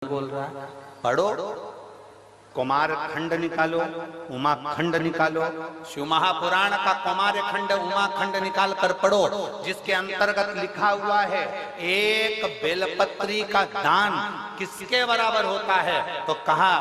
नहीं बोल रहा है। पढ़ो, कुमार खंड निकालो, उमा खंड निकालो, शिव महापुराण का कुमार खंड उमा खंड निकाल कर पढ़ो, जिसके अंतर्गत लिखा हुआ है एक बेलपत्री का दान किसके बराबर होता है। तो कहा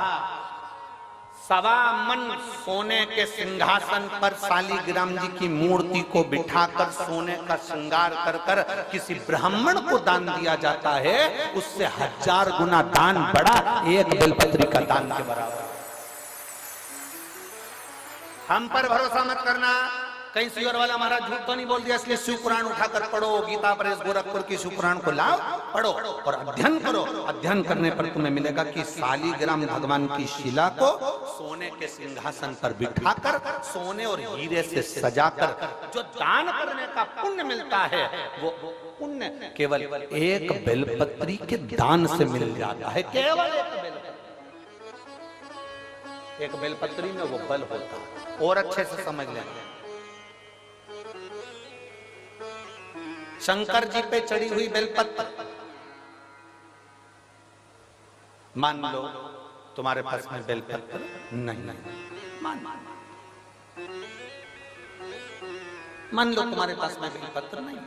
1.25 मन सोने के सिंहासन पर शालिग्राम जी की मूर्ति को बिठाकर सोने का श्रृंगार कर कर किसी ब्राह्मण को दान दिया जाता है, उससे 1000 गुना दान बड़ा एक बेलपत्री का दान के बराबर। हम पर भरोसा मत करना, कहीं सियोर वाला महाराज झूठ तो नहीं बोल दिया, इसलिए शिव पुराण उठाकर पढ़ो, गीता प्रेस गोरखपुर की शिव पुराण को लाओ, पढ़ो और अध्ययन करो। अध्ययन करने पर तुम्हें मिलेगा कि शालिग्राम भगवान की शिला को सोने के सिंहासन पर बिठाकर सोने और हीरे से सजाकर जो दान करने का पुण्य मिलता है, वो पुण्य केवल एक बेलपत्री के दान से मिल जाता है। केवल एक बेलपत्री में वो बल होता है। और अच्छे से समझ लें, शंकर जी पे चढ़ी हुई बेलपत्र, मान लो तुम्हारे पास में बेलपत्र नहीं, मान लो तुम्हारे पास में बेलपत्र नहीं,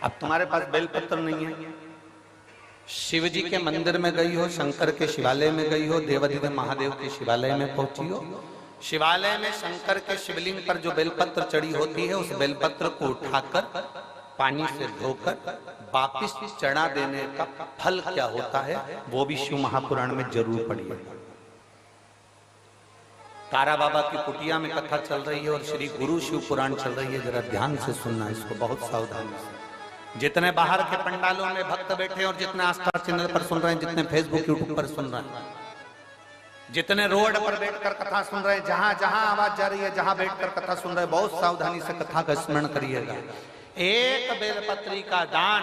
अब तुम्हारे पास बेलपत्र नहीं है, शिव जी के मंदिर में गई हो, शंकर के शिवालय में गई हो, देवाधिदेव महादेव के शिवालय में पहुंची हो, शिवालय में शंकर के शिवलिंग पर जो बेलपत्र चढ़ी होती है, उस बेलपत्र को उठाकर पानी से धोकर वापिस चढ़ा देने का फल क्या होता है, वो भी शिव महापुराण में जरूर पढ़िए। तारा बाबा की कुटिया में कथा चल रही है और श्री गुरु शिव पुराण चल रही है, जरा ध्यान से सुनना इसको, बहुत सावधानी से। जितने बाहर के पंडालों में भक्त बैठे और जितने आस्था चैनल पर सुन रहे हैं, जितने फेसबुक यूट्यूब पर सुन रहे हैं, जितने रोड पर बैठकर कथा सुन रहे हैं, जहां जहां आवाज जा रही है, जहां बैठकर कथा सुन रहे हैं, बहुत सावधानी से कथा का स्मरण करिएगा। एक बेलपत्री का दान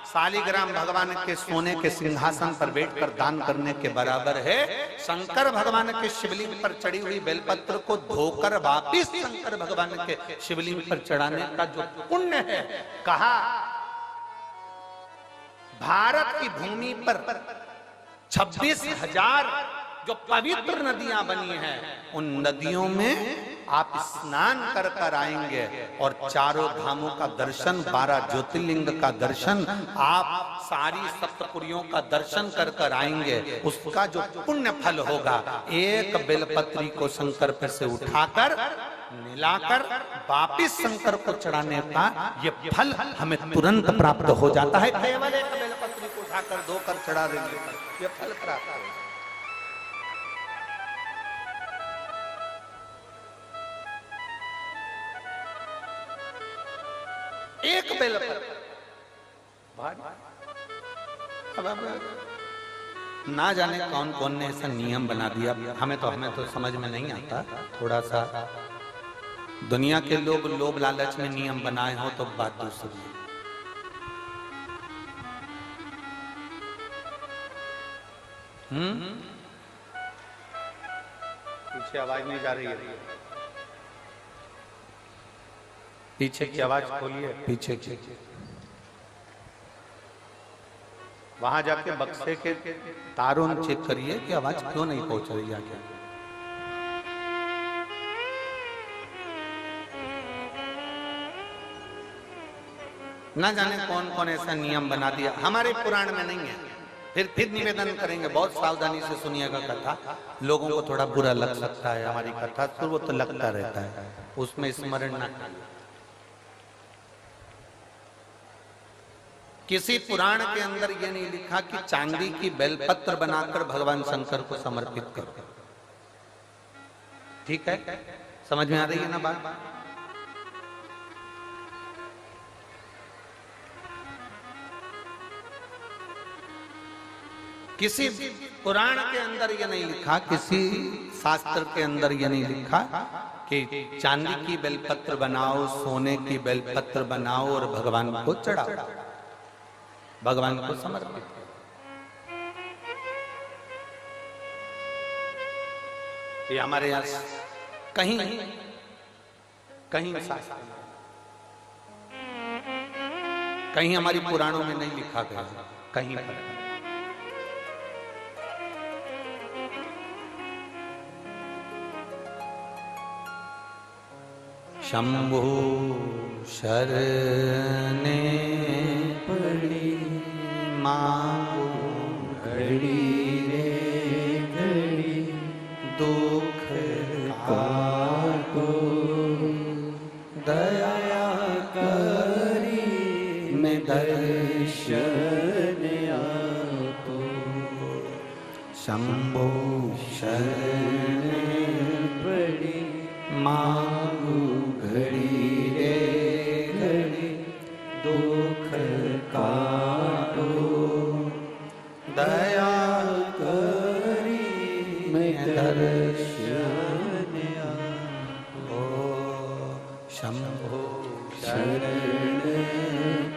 शालिग्राम भगवान के सोने के सिंहासन पर बैठकर दान करने के बराबर है शंकर भगवान के शिवलिंग पर चढ़ी हुई बेलपत्र को धोकर वापिस शंकर भगवान के शिवलिंग पर चढ़ाने का जो पुण्य है। कहा भारत की भूमि पर 26,000 जो पवित्र नदियां बनी हैं, उन नदियों में आप स्नान कर कर आएंगे और चारों धामों का दर्शन, 12 ज्योतिर्लिंग का दर्शन, आप सारी सप्तपुरियों का दर्शन कर कर आएंगे। उसका जो पुण्य फल होगा, एक बेलपत्री को शंकर पर से उठाकर मिलाकर वापिस शंकर को चढ़ाने का ये फल हमें तुरंत प्राप्त हो जाता है। केवल एक बेलपत्री को उठाकर धोकर चढ़ा देंगे, ये फल प्राप्त होगा। एक बेलपत्र ना जाने कौन कौन ने ऐसा नियम बना दिया, हमें तो समझ में नहीं आता। थोड़ा सा दुनिया के लोग लोभ लालच में नियम बनाए हो तो बात दूसरी है। पीछे आवाज नहीं जा रही है, पीछे की आवाज खोलिए, पीछे की। वहां जाके बक्से के तारों चेक करिए कि आवाज क्यों नहीं पहुंच रही है। क्या ना जाने कौन कौन ऐसा नियम बना दिया, हमारे पुराण में नहीं है। फिर निवेदन करेंगे, बहुत सावधानी से सुनिएगा कथा। लोगों को थोड़ा बुरा लग सकता है हमारी कथा, तो वो तो लगता रहता है, उसमें स्मरण ना करिए। किसी पुराण के अंदर यह नहीं लिखा कि चांदी की बेलपत्र बनाकर भगवान शंकर को समर्पित करो। ठीक है, समझ में आ रही है ना बात? किसी पुराण के अंदर यह नहीं लिखा, किसी शास्त्र के अंदर यह नहीं लिखा कि चांदी की बेलपत्र बनाओ, सोने की बेलपत्र बनाओ और भगवान को चढ़ाओ, भगवान को समर्पित। ये हमारे यहां कहीं कहीं शास्त्र, कहीं हमारी पुराणों में नहीं लिखा गया, कहीं पर शंभु शरणे पड़ी मांगो घड़ी रे घड़ी दुख काटो दया करी मैं दर्शन आपो शंभु शरणे पड़ी मांगू घड़ी रे घड़ी दुख काटो दया करी मैं दर्शन आपो शंभो शरण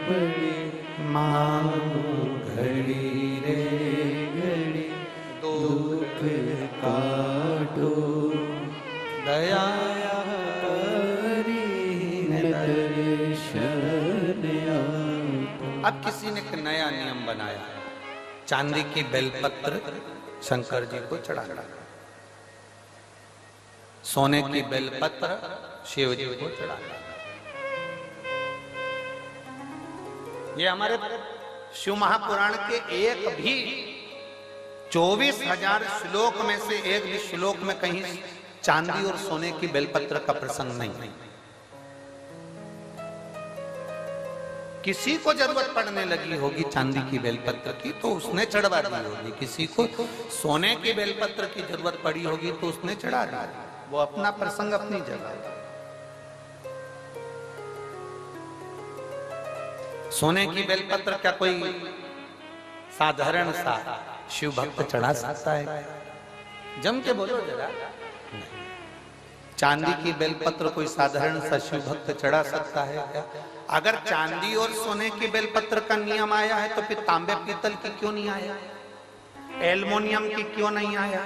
पड़ी मांगू घड़ी रे घड़ी दुख काटो दया अब किसी ने एक नया नियम बनाया, चांदी की बेलपत्र शंकर जी को चढ़ाना, सोने की बेलपत्र शिव जी को चढ़ाना। ये हमारे शिव महापुराण के एक भी 24,000 श्लोक में से एक भी श्लोक में कहीं चांदी और सोने की बेलपत्र का प्रसंग नहीं। किसी को जरूरत पड़ने लगी होगी चांदी की बेलपत्र की तो उसने चढ़वा दी होगी, किसी को सोने की बेलपत्र की जरूरत पड़ी होगी तो उसने चढ़ा दी। वो अपना प्रसंग अपनी जगह। सोने की बेलपत्र क्या कोई साधारण सा शिव भक्त चढ़ा सकता है? जम के बोलो जरा। चांदी की बेलपत्र कोई साधारण सा शिव भक्त चढ़ा सकता है क्या? अगर चांदी और सोने की बेलपत्र का नियम आया है तो फिर तांबे पीतल की क्यों नहीं आया? एल्युमिनियम की क्यों नहीं आया?